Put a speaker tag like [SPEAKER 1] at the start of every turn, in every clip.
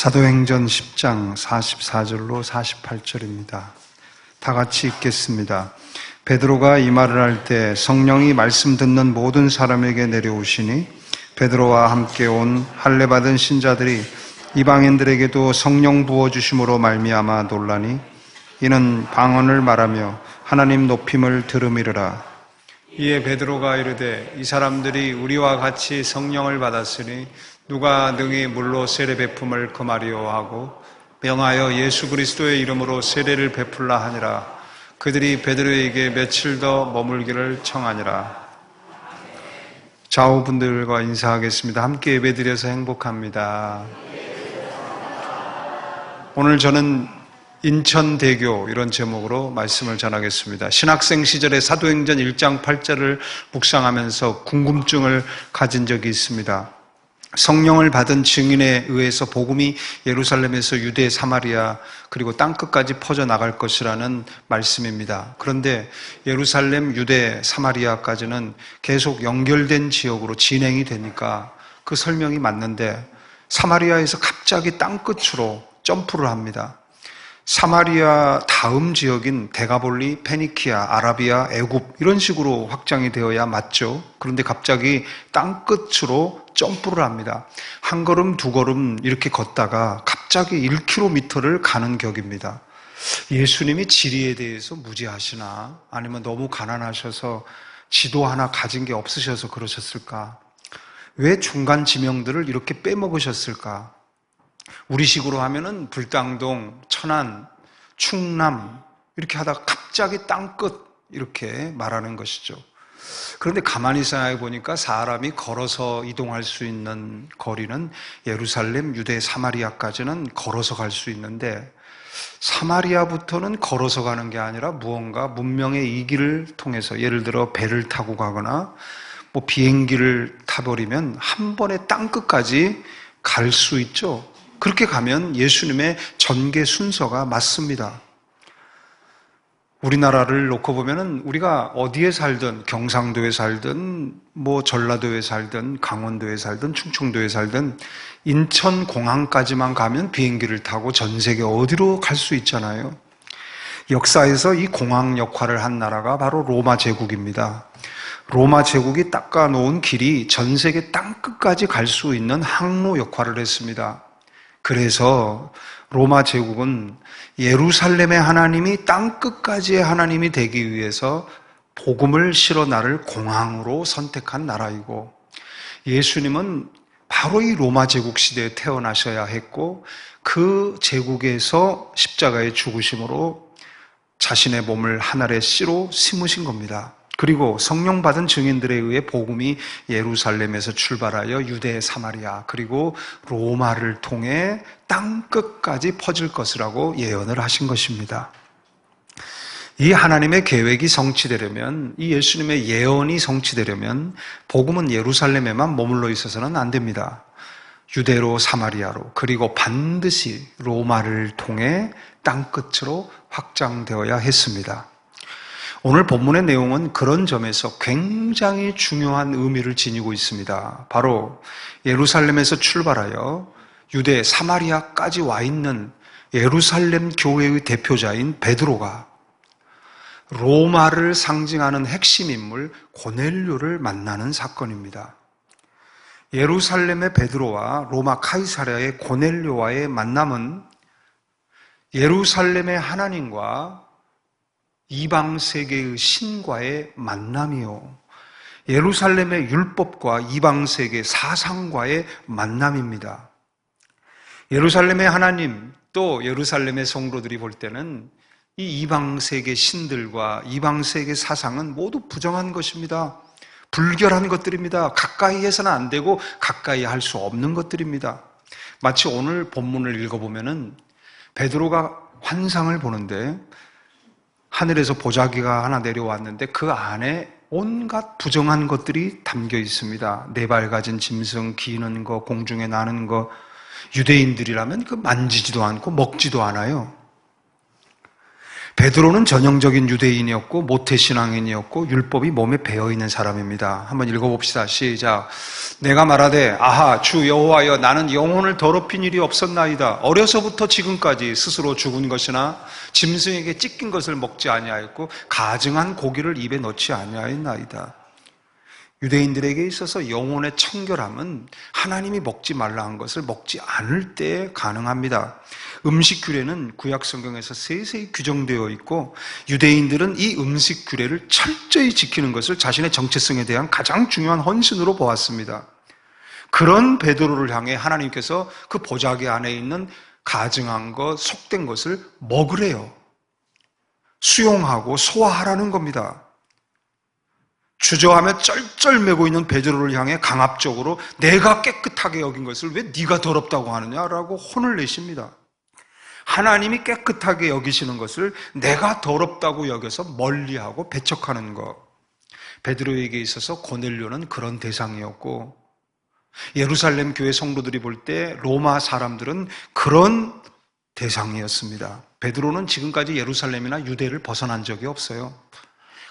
[SPEAKER 1] 사도행전 10장 44절로 48절입니다. 다 같이 읽겠습니다. 베드로가 이 말을 할 때 성령이 말씀 듣는 모든 사람에게 내려오시니 베드로와 함께 온 할례 받은 신자들이 이방인들에게도 성령 부어주심으로 말미암아 놀라니 이는 방언을 말하며 하나님 높임을 들음이르라. 이에 베드로가 이르되 이 사람들이 우리와 같이 성령을 받았으니 누가 능히 물로 세례 베품을 금하리요 하고 명하여 예수 그리스도의 이름으로 세례를 베풀라 하니라. 그들이 베드로에게 며칠 더 머물기를 청하니라. 좌우분들과 인사하겠습니다. 함께 예배드려서 행복합니다. 오늘 저는 인천대교 이런 제목으로 말씀을 전하겠습니다. 신학생 시절에 사도행전 1장 8절을 묵상하면서 궁금증을 가진 적이 있습니다. 성령을 받은 증인에 의해서 복음이 예루살렘에서 유대, 사마리아 그리고 땅끝까지 퍼져나갈 것이라는 말씀입니다. 그런데 예루살렘, 유대, 사마리아까지는 계속 연결된 지역으로 진행이 되니까 그 설명이 맞는데 사마리아에서 갑자기 땅끝으로 점프를 합니다. 사마리아 다음 지역인 데가볼리, 페니키아, 아라비아, 애굽 이런 식으로 확장이 되어야 맞죠. 그런데 갑자기 땅끝으로 점프를 합니다. 한 걸음 두 걸음 이렇게 걷다가 갑자기 1km를 가는 격입니다. 예수님이 지리에 대해서 무지하시나? 아니면 너무 가난하셔서 지도 하나 가진 게 없으셔서 그러셨을까? 왜 중간 지명들을 이렇게 빼먹으셨을까? 우리식으로 하면은 불당동, 천안, 충남 이렇게 하다가 갑자기 땅끝 이렇게 말하는 것이죠. 그런데 가만히 생각해 보니까 사람이 걸어서 이동할 수 있는 거리는 예루살렘, 유대, 사마리아까지는 걸어서 갈 수 있는데 사마리아부터는 걸어서 가는 게 아니라 무언가 문명의 이기를 통해서 예를 들어 배를 타고 가거나 뭐 비행기를 타버리면 한 번에 땅끝까지 갈 수 있죠. 그렇게 가면 예수님의 전개 순서가 맞습니다. 우리나라를 놓고 보면은 우리가 어디에 살든 경상도에 살든 뭐 전라도에 살든 강원도에 살든 충청도에 살든 인천공항까지만 가면 비행기를 타고 전 세계 어디로 갈 수 있잖아요. 역사에서 이 공항 역할을 한 나라가 바로 로마 제국입니다. 로마 제국이 닦아놓은 길이 전 세계 땅끝까지 갈 수 있는 항로 역할을 했습니다. 그래서 로마 제국은 예루살렘의 하나님이 땅끝까지의 하나님이 되기 위해서 복음을 실어 나를 공항으로 선택한 나라이고 예수님은 바로 이 로마 제국 시대에 태어나셔야 했고 그 제국에서 십자가의 죽으심으로 자신의 몸을 하늘의 씨로 심으신 겁니다. 그리고 성령 받은 증인들에 의해 복음이 예루살렘에서 출발하여 유대, 사마리아 그리고 로마를 통해 땅끝까지 퍼질 것이라고 예언을 하신 것입니다. 이 하나님의 계획이 성취되려면 이 예수님의 예언이 성취되려면 복음은 예루살렘에만 머물러 있어서는 안 됩니다. 유대로 사마리아로 그리고 반드시 로마를 통해 땅끝으로 확장되어야 했습니다. 오늘 본문의 내용은 그런 점에서 굉장히 중요한 의미를 지니고 있습니다. 바로 예루살렘에서 출발하여 유대, 사마리아까지 와 있는 예루살렘 교회의 대표자인 베드로가 로마를 상징하는 핵심 인물 고넬료를 만나는 사건입니다. 예루살렘의 베드로와 로마 카이사랴의 고넬료와의 만남은 예루살렘의 하나님과 이방 세계의 신과의 만남이요. 예루살렘의 율법과 이방 세계 사상과의 만남입니다. 예루살렘의 하나님 또 예루살렘의 성도들이 볼 때는 이 이방 세계 신들과 이방 세계 사상은 모두 부정한 것입니다. 불결한 것들입니다. 가까이 해서는 안 되고 가까이 할 수 없는 것들입니다. 마치 오늘 본문을 읽어보면은 베드로가 환상을 보는데 하늘에서 보자기가 하나 내려왔는데 그 안에 온갖 부정한 것들이 담겨 있습니다. 네 발 가진 짐승, 기는 거, 공중에 나는 거. 유대인들이라면 그 만지지도 않고 먹지도 않아요. 베드로는 전형적인 유대인이었고 모태신앙인이었고 율법이 몸에 배어있는 사람입니다. 한번 읽어봅시다. 시작. 내가 말하되 아하 주 여호와여 나는 영혼을 더럽힌 일이 없었나이다. 어려서부터 지금까지 스스로 죽은 것이나 짐승에게 찢긴 것을 먹지 아니하였고 가증한 고기를 입에 넣지 아니하였나이다. 유대인들에게 있어서 영혼의 청결함은 하나님이 먹지 말라 한 것을 먹지 않을 때에 가능합니다. 음식 규례는 구약 성경에서 세세히 규정되어 있고 유대인들은 이 음식 규례를 철저히 지키는 것을 자신의 정체성에 대한 가장 중요한 헌신으로 보았습니다. 그런 베드로를 향해 하나님께서 그 보자기 안에 있는 가증한 것, 속된 것을 먹으래요. 수용하고 소화하라는 겁니다. 주저하며 쩔쩔매고 있는 베드로를 향해 강압적으로 내가 깨끗하게 여긴 것을 왜 네가 더럽다고 하느냐라고 혼을 내십니다. 하나님이 깨끗하게 여기시는 것을 내가 더럽다고 여겨서 멀리하고 배척하는 것. 베드로에게 있어서 고넬료는 그런 대상이었고 예루살렘 교회 성도들이 볼 때 로마 사람들은 그런 대상이었습니다. 베드로는 지금까지 예루살렘이나 유대를 벗어난 적이 없어요.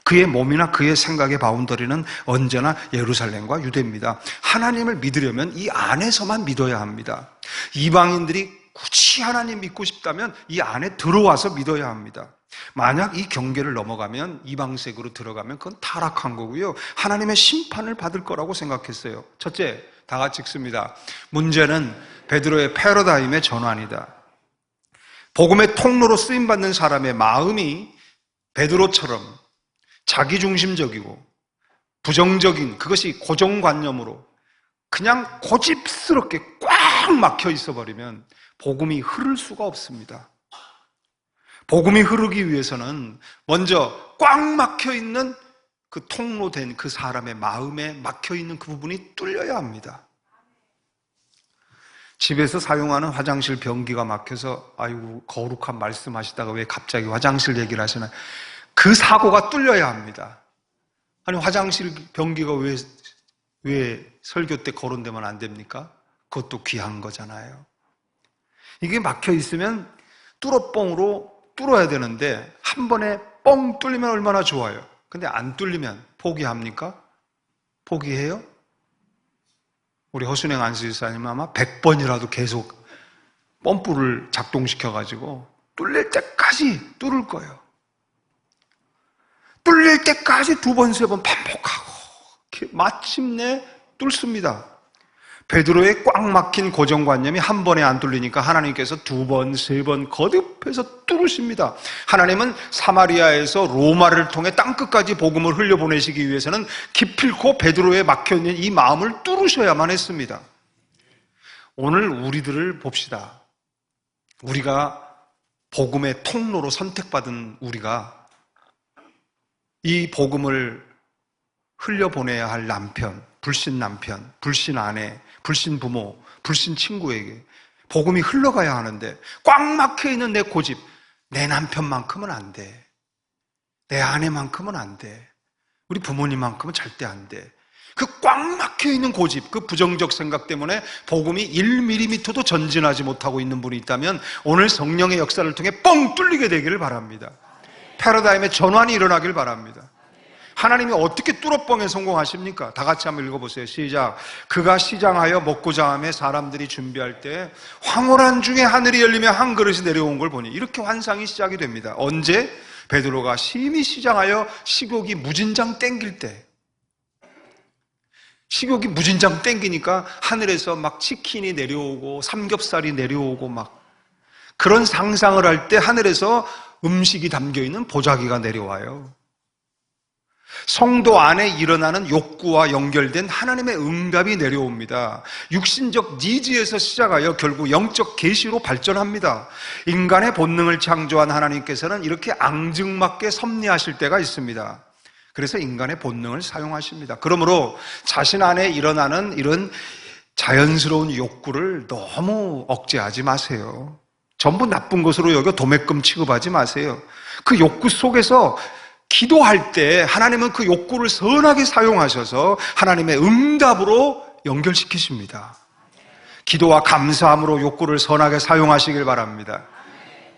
[SPEAKER 1] 그의 몸이나 그의 생각의 바운더리는 언제나 예루살렘과 유대입니다. 하나님을 믿으려면 이 안에서만 믿어야 합니다. 이방인들이 굳이 하나님 믿고 싶다면 이 안에 들어와서 믿어야 합니다. 만약 이 경계를 넘어가면 이방색으로 들어가면 그건 타락한 거고요. 하나님의 심판을 받을 거라고 생각했어요. 첫째, 다 같이 읽습니다. 문제는 베드로의 패러다임의 전환이다. 복음의 통로로 쓰임받는 사람의 마음이 베드로처럼 자기중심적이고 부정적인 그것이 고정관념으로 그냥 고집스럽게 꽉 막혀 있어버리면 복음이 흐를 수가 없습니다. 복음이 흐르기 위해서는 먼저 꽉 막혀 있는 그 통로된 그 사람의 마음에 막혀 있는 그 부분이 뚫려야 합니다. 집에서 사용하는 화장실 변기가 막혀서 아이고 거룩한 말씀하시다가 왜 갑자기 화장실 얘기를 하시나? 그 사고가 뚫려야 합니다. 아니 화장실 변기가 왜 설교 때 거론되면 안 됩니까? 그것도 귀한 거잖아요. 이게 막혀 있으면 뚫어뻥으로 뚫어야 되는데 한 번에 뻥 뚫리면 얼마나 좋아요. 근데 안 뚫리면 포기합니까? 포기해요? 우리 허순행 안수집사님 아마 100번이라도 계속 펌프를 작동시켜가지고 뚫릴 때까지 뚫을 거예요. 뚫릴 때까지 2번, 3번 반복하고 마침내 뚫습니다. 베드로의 꽉 막힌 고정관념이 한 번에 안 뚫리니까 하나님께서 2번, 3번 거듭해서 뚫으십니다. 하나님은 사마리아에서 로마를 통해 땅끝까지 복음을 흘려보내시기 위해서는 기필코 베드로에 막혀있는 이 마음을 뚫으셔야만 했습니다. 오늘 우리들을 봅시다. 우리가 복음의 통로로 선택받은 우리가 이 복음을 흘려보내야 할 남편, 불신 아내, 불신 부모, 불신 친구에게 복음이 흘러가야 하는데 꽉 막혀있는 내 고집, 내 남편만큼은 안 돼. 내 아내만큼은 안 돼. 우리 부모님만큼은 절대 안 돼. 그 꽉 막혀있는 고집, 그 부정적 생각 때문에 복음이 1mm도 전진하지 못하고 있는 분이 있다면 오늘 성령의 역사를 통해 뻥 뚫리게 되기를 바랍니다. 패러다임의 전환이 일어나길 바랍니다. 하나님이 어떻게 뚫어뻥에 성공하십니까? 다 같이 한번 읽어보세요. 시작. 그가 시장하여 먹고자 하며 사람들이 준비할 때 황홀한 중에 하늘이 열리며 한 그릇이 내려온 걸 보니 이렇게 환상이 시작이 됩니다. 언제? 베드로가 심히 시장하여 식욕이 무진장 땡길 때. 식욕이 무진장 땡기니까 하늘에서 막 치킨이 내려오고 삼겹살이 내려오고 막 그런 상상을 할 때 하늘에서 음식이 담겨있는 보자기가 내려와요. 성도 안에 일어나는 욕구와 연결된 하나님의 응답이 내려옵니다. 육신적 니즈에서 시작하여 결국 영적 계시로 발전합니다. 인간의 본능을 창조한 하나님께서는 이렇게 앙증맞게 섭리하실 때가 있습니다. 그래서 인간의 본능을 사용하십니다. 그러므로 자신 안에 일어나는 이런 자연스러운 욕구를 너무 억제하지 마세요. 전부 나쁜 것으로 여겨 도매금 취급하지 마세요. 그 욕구 속에서 기도할 때 하나님은 그 욕구를 선하게 사용하셔서 하나님의 응답으로 연결시키십니다. 기도와 감사함으로 욕구를 선하게 사용하시길 바랍니다.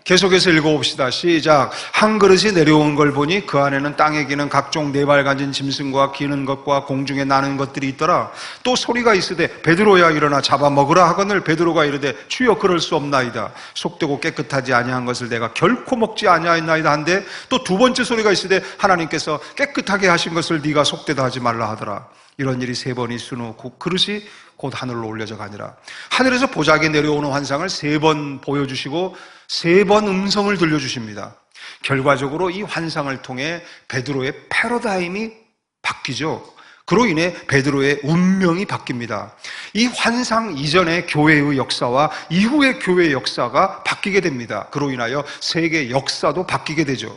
[SPEAKER 1] 계속해서 읽어봅시다. 시작. 한 그릇이 내려온 걸 보니 그 안에는 땅에 기는 각종 네 발 가진 짐승과 기는 것과 공중에 나는 것들이 있더라. 또 소리가 있으되 베드로야 일어나 잡아 먹으라 하거늘 베드로가 이르되 주여 그럴 수 없나이다. 속되고 깨끗하지 아니한 것을 내가 결코 먹지 아니하였나이다 한데 또 두 번째 소리가 있으되 하나님께서 깨끗하게 하신 것을 네가 속되다 하지 말라 하더라. 이런 일이 세 번 있은 후 그릇이 곧 하늘로 올려져 가니라. 하늘에서 보자기에 내려오는 환상을 세 번 보여주시고 세 번 음성을 들려주십니다. 결과적으로 이 환상을 통해 베드로의 패러다임이 바뀌죠. 그로 인해 베드로의 운명이 바뀝니다. 이 환상 이전의 교회의 역사와 이후의 교회의 역사가 바뀌게 됩니다. 그로 인하여 세계 역사도 바뀌게 되죠.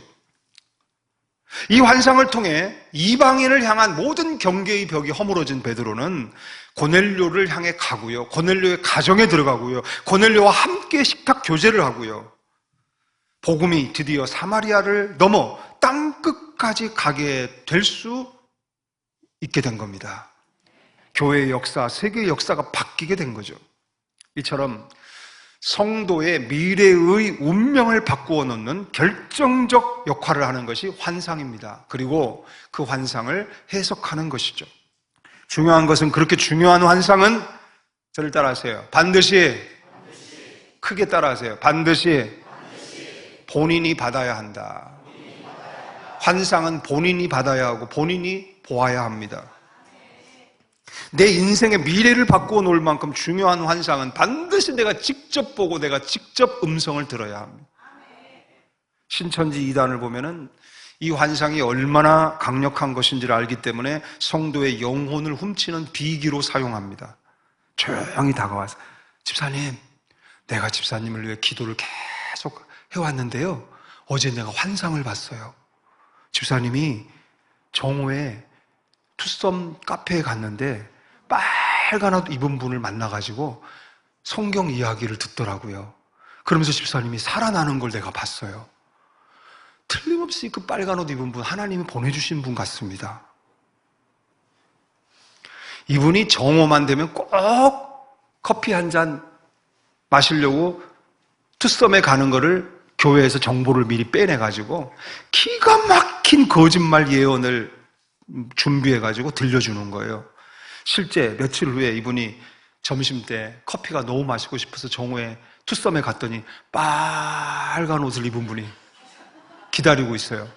[SPEAKER 1] 이 환상을 통해 이방인을 향한 모든 경계의 벽이 허물어진 베드로는 고넬료를 향해 가고요. 고넬료의 가정에 들어가고요. 고넬료와 함께 식탁 교제를 하고요. 복음이 드디어 사마리아를 넘어 땅끝까지 가게 될 수 있게 된 겁니다. 교회의 역사, 세계의 역사가 바뀌게 된 거죠. 이처럼 성도의 미래의 운명을 바꾸어 놓는 결정적 역할을 하는 것이 환상입니다. 그리고 그 환상을 해석하는 것이죠. 중요한 것은 그렇게 중요한 환상은 저를 따라하세요. 반드시 크게 따라하세요. 반드시 본인이 받아야 한다. 환상은 본인이 받아야 하고 본인이 보아야 합니다. 내 인생의 미래를 바꾸어 놓을 만큼 중요한 환상은 반드시 내가 직접 보고 내가 직접 음성을 들어야 합니다. 신천지 2단을 보면은 이 환상이 얼마나 강력한 것인지를 알기 때문에 성도의 영혼을 훔치는 비기로 사용합니다. 조용히 다가와서 집사님, 내가 집사님을 위해 기도를 계속 해왔는데요. 어제 내가 환상을 봤어요. 집사님이 정오에 투썸 카페에 갔는데 빨간 옷 입은 분을 만나가지고 성경 이야기를 듣더라고요. 그러면서 집사님이 살아나는 걸 내가 봤어요. 틀림없이 그 빨간 옷 입은 분 하나님이 보내주신 분 같습니다. 이분이 정오만 되면 꼭 커피 한 잔 마시려고 투썸에 가는 거를 교회에서 정보를 미리 빼내가지고 기가 막힌 거짓말 예언을 준비해가지고 들려주는 거예요. 실제 며칠 후에 이분이 점심때 커피가 너무 마시고 싶어서 정오에 투썸에 갔더니 빨간 옷을 입은 분이 기다리고 있어요.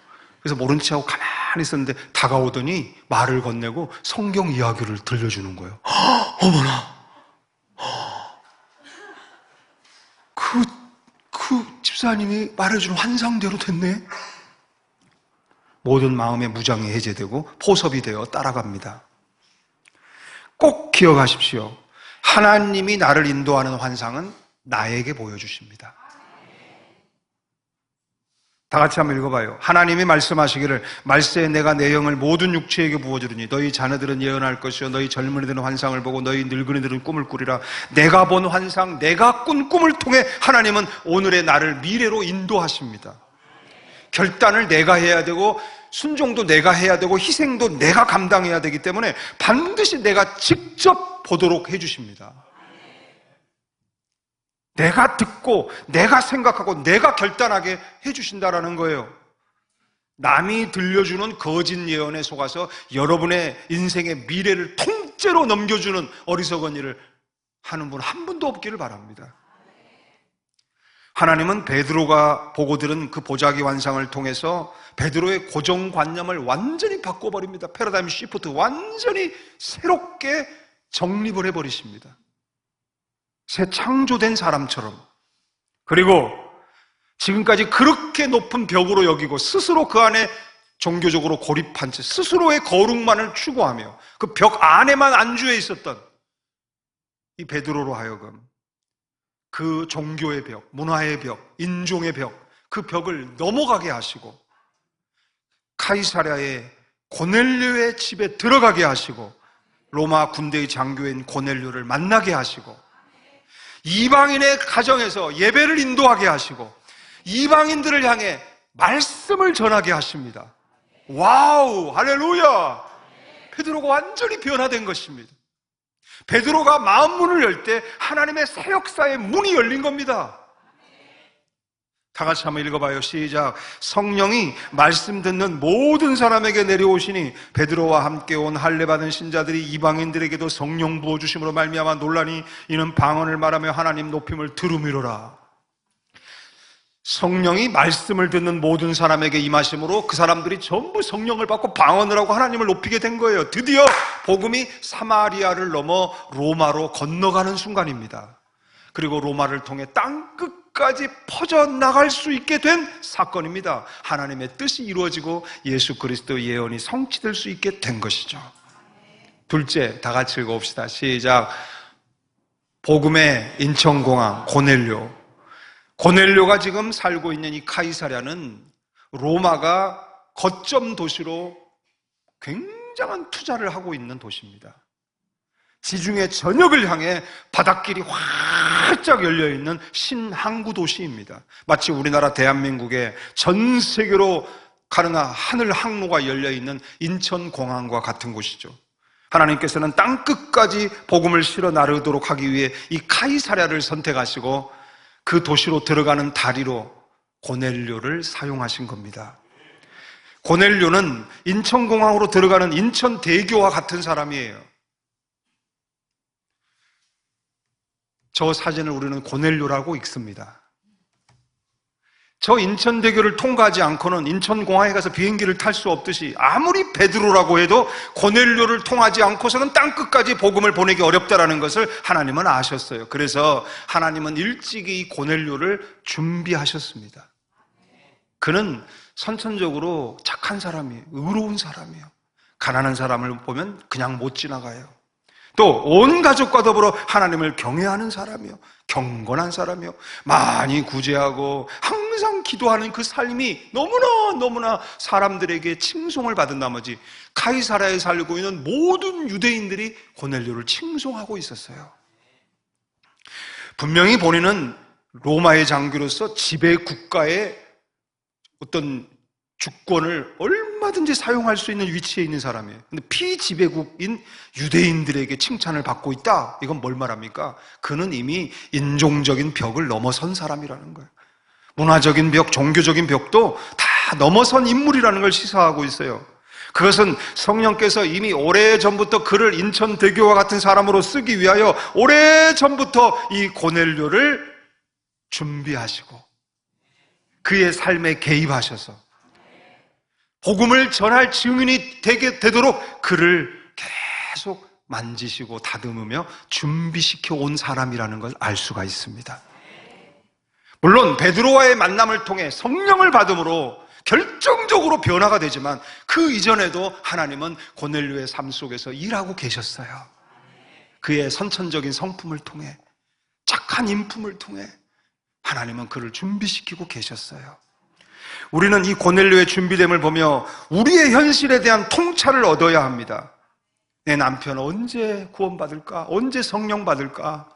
[SPEAKER 1] 그래서 모른 체하고 가만히 있었는데 다가오더니 말을 건네고 성경 이야기를 들려주는 거예요. 어머나! 그 집사님이 말해준 환상대로 됐네? 모든 마음의 무장이 해제되고 포섭이 되어 따라갑니다. 꼭 기억하십시오. 하나님이 나를 인도하는 환상은 나에게 보여주십니다. 다 같이 한번 읽어봐요. 하나님이 말씀하시기를 말세에 내가 내 영을 모든 육체에게 부어주리니 너희 자녀들은 예언할 것이요 너희 젊은이들은 환상을 보고 너희 늙은이들은 꿈을 꾸리라. 내가 본 환상, 내가 꾼 꿈을 통해 하나님은 오늘의 나를 미래로 인도하십니다. 결단을 내가 해야 되고 순종도 내가 해야 되고 희생도 내가 감당해야 되기 때문에 반드시 내가 직접 보도록 해주십니다. 내가 듣고 내가 생각하고 내가 결단하게 해주신다라는 거예요. 남이 들려주는 거짓 예언에 속아서 여러분의 인생의 미래를 통째로 넘겨주는 어리석은 일을 하는 분 한 분도 없기를 바랍니다. 하나님은 베드로가 보고 들은 그 보자기 환상을 통해서 베드로의 고정관념을 완전히 바꿔버립니다. 패러다임 시프트, 완전히 새롭게 정립을 해버리십니다. 새 창조된 사람처럼. 그리고 지금까지 그렇게 높은 벽으로 여기고 스스로 그 안에 종교적으로 고립한 채 스스로의 거룩만을 추구하며 그 벽 안에만 안주해 있었던 이 베드로로 하여금 그 종교의 벽, 문화의 벽, 인종의 벽, 그 벽을 넘어가게 하시고 카이사랴의 고넬료의 집에 들어가게 하시고 로마 군대의 장교인 고넬료를 만나게 하시고 이방인의 가정에서 예배를 인도하게 하시고 이방인들을 향해 말씀을 전하게 하십니다. 와우, 할렐루야! 베드로가 완전히 변화된 것입니다. 베드로가 마음 문을 열 때 하나님의 새 역사의 문이 열린 겁니다. 다 같이 한번 읽어봐요. 시작. 성령이 말씀 듣는 모든 사람에게 내려오시니 베드로와 함께 온 할례 받은 신자들이 이방인들에게도 성령 부어주심으로 말미암아 놀라니 이는 방언을 말하며 하나님 높임을 들음이로라. 성령이 말씀을 듣는 모든 사람에게 임하심으로 그 사람들이 전부 성령을 받고 방언을 하고 하나님을 높이게 된 거예요. 드디어 복음이 사마리아를 넘어 로마로 건너가는 순간입니다. 그리고 로마를 통해 땅끝까지 퍼져나갈 수 있게 된 사건입니다. 하나님의 뜻이 이루어지고 예수 그리스도의 예언이 성취될 수 있게 된 것이죠. 둘째, 다 같이 읽어봅시다. 시작. 복음의 인천공항 고넬료. 고넬료가 지금 살고 있는 이 카이사랴는 로마가 거점 도시로 굉장한 투자를 하고 있는 도시입니다. 지중해 전역을 향해 바닷길이 활짝 열려있는 신항구 도시입니다. 마치 우리나라 대한민국에 전 세계로 가능한 하늘 항로가 열려있는 인천공항과 같은 곳이죠. 하나님께서는 땅끝까지 복음을 실어 나르도록 하기 위해 이 카이사랴를 선택하시고 그 도시로 들어가는 다리로 고넬료를 사용하신 겁니다. 고넬료는 인천공항으로 들어가는 인천대교와 같은 사람이에요. 저 사진을 우리는 고넬료라고 읽습니다. 저 인천대교를 통과하지 않고는 인천공항에 가서 비행기를 탈 수 없듯이 아무리 베드로라고 해도 고넬료를 통하지 않고서는 땅끝까지 복음을 보내기 어렵다는 것을 하나님은 아셨어요. 그래서 하나님은 일찍이 고넬료를 준비하셨습니다. 그는 선천적으로 착한 사람이에요. 의로운 사람이에요. 가난한 사람을 보면 그냥 못 지나가요. 또 온 가족과 더불어 하나님을 경외하는 사람이요, 경건한 사람이요, 많이 구제하고 항상 기도하는 그 삶이 너무나 사람들에게 칭송을 받은 나머지 카이사랴에 살고 있는 모든 유대인들이 고넬료를 칭송하고 있었어요. 분명히 본인은 로마의 장교로서 지배 국가의 어떤 주권을 얼마든지 사용할 수 있는 위치에 있는 사람이에요. 근데 피지배국인 유대인들에게 칭찬을 받고 있다. 이건 뭘 말합니까? 그는 이미 인종적인 벽을 넘어선 사람이라는 거예요. 문화적인 벽, 종교적인 벽도 다 넘어선 인물이라는 걸 시사하고 있어요. 그것은 성령께서 이미 오래전부터 그를 인천대교와 같은 사람으로 쓰기 위하여 오래전부터 이 고넬료를 준비하시고 그의 삶에 개입하셔서 복음을 전할 증인이 되도록 그를 계속 만지시고 다듬으며 준비시켜 온 사람이라는 걸 알 수가 있습니다. 물론 베드로와의 만남을 통해 성령을 받음으로 결정적으로 변화가 되지만 그 이전에도 하나님은 고넬료의 삶 속에서 일하고 계셨어요. 그의 선천적인 성품을 통해, 착한 인품을 통해 하나님은 그를 준비시키고 계셨어요. 우리는 이 고넬료의 준비됨을 보며 우리의 현실에 대한 통찰을 얻어야 합니다. 내 남편 언제 구원받을까? 언제 성령 받을까?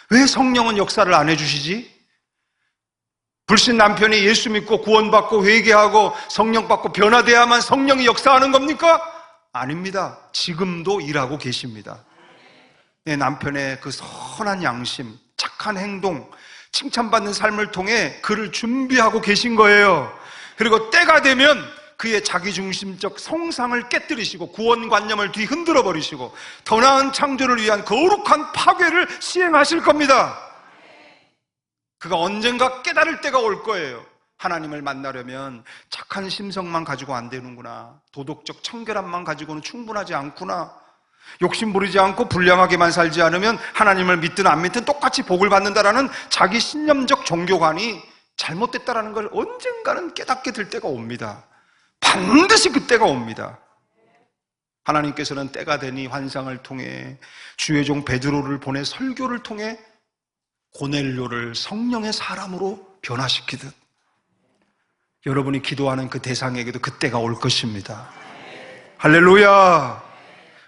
[SPEAKER 1] 왜 성령은 역사를 안 해주시지? 불신 남편이 예수 믿고 구원받고 회개하고 성령 받고 변화돼야만 성령이 역사하는 겁니까? 아닙니다. 지금도 일하고 계십니다. 내 남편의 그 선한 양심, 착한 행동, 칭찬받는 삶을 통해 그를 준비하고 계신 거예요. 그리고 때가 되면 그의 자기중심적 성상을 깨뜨리시고 구원관념을 뒤흔들어 버리시고 더 나은 창조를 위한 거룩한 파괴를 시행하실 겁니다. 그가 언젠가 깨달을 때가 올 거예요. 하나님을 만나려면 착한 심성만 가지고 안 되는구나, 도덕적 청결함만 가지고는 충분하지 않구나, 욕심 부리지 않고 불량하게만 살지 않으면 하나님을 믿든 안 믿든 똑같이 복을 받는다라는 자기 신념적 종교관이 잘못됐다라는 걸 언젠가는 깨닫게 될 때가 옵니다. 반드시 그때가 옵니다. 하나님께서는 때가 되니 환상을 통해 주의 종 베드로를 보내 설교를 통해 고넬료를 성령의 사람으로 변화시키듯 여러분이 기도하는 그 대상에게도 그때가 올 것입니다. 할렐루야!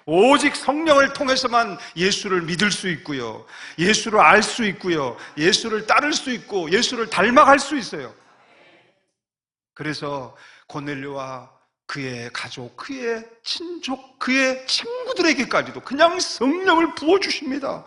[SPEAKER 1] 오직 성령을 통해서만 예수를 믿을 수 있고요, 예수를 알 수 있고요, 예수를 따를 수 있고 예수를 닮아갈 수 있어요. 그래서 고넬료와 그의 가족, 그의 친족, 그의 친구들에게까지도 그냥 성령을 부어주십니다.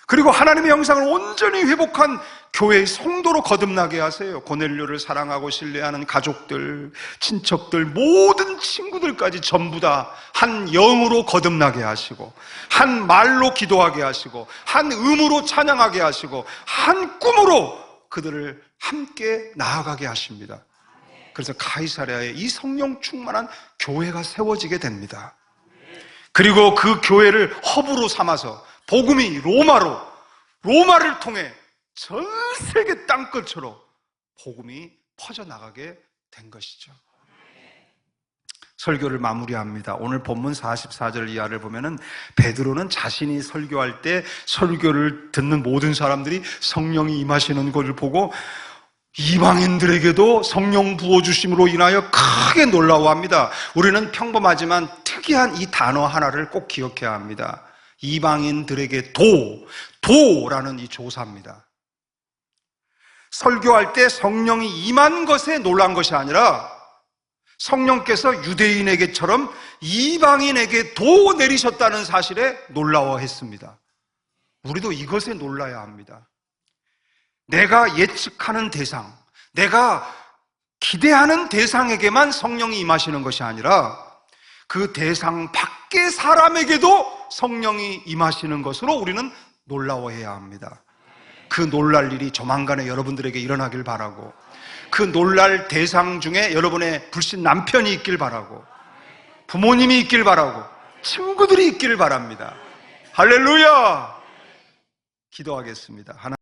[SPEAKER 1] 그리고 하나님의 형상을 온전히 회복한 교회의 성도로 거듭나게 하세요. 고넬료를 사랑하고 신뢰하는 가족들, 친척들, 모든 친구들까지 전부 다 한 영으로 거듭나게 하시고, 한 말로 기도하게 하시고, 한 음으로 찬양하게 하시고, 한 꿈으로 그들을 함께 나아가게 하십니다. 그래서 가이사랴에 이 성령 충만한 교회가 세워지게 됩니다. 그리고 그 교회를 허브로 삼아서 복음이 로마를 통해 전 세계 땅끝으로 복음이 퍼져나가게 된 것이죠. 설교를 마무리합니다. 오늘 본문 44절 이하를 보면은 베드로는 자신이 설교할 때 설교를 듣는 모든 사람들이 성령이 임하시는 것을 보고 이방인들에게도 성령 부어주심으로 인하여 크게 놀라워합니다. 우리는 평범하지만 특이한 이 단어 하나를 꼭 기억해야 합니다. 이방인들에게 도라는 이 조사입니다. 설교할 때 성령이 임한 것에 놀란 것이 아니라 성령께서 유대인에게처럼 이방인에게도 내리셨다는 사실에 놀라워했습니다. 우리도 이것에 놀라야 합니다. 내가 예측하는 대상, 내가 기대하는 대상에게만 성령이 임하시는 것이 아니라 그 대상 밖의 사람에게도 성령이 임하시는 것으로 우리는 놀라워해야 합니다. 그 놀랄 일이 조만간에 여러분들에게 일어나길 바라고, 그 놀랄 대상 중에 여러분의 불신 남편이 있길 바라고, 부모님이 있길 바라고, 친구들이 있기를 바랍니다. 할렐루야! 기도하겠습니다.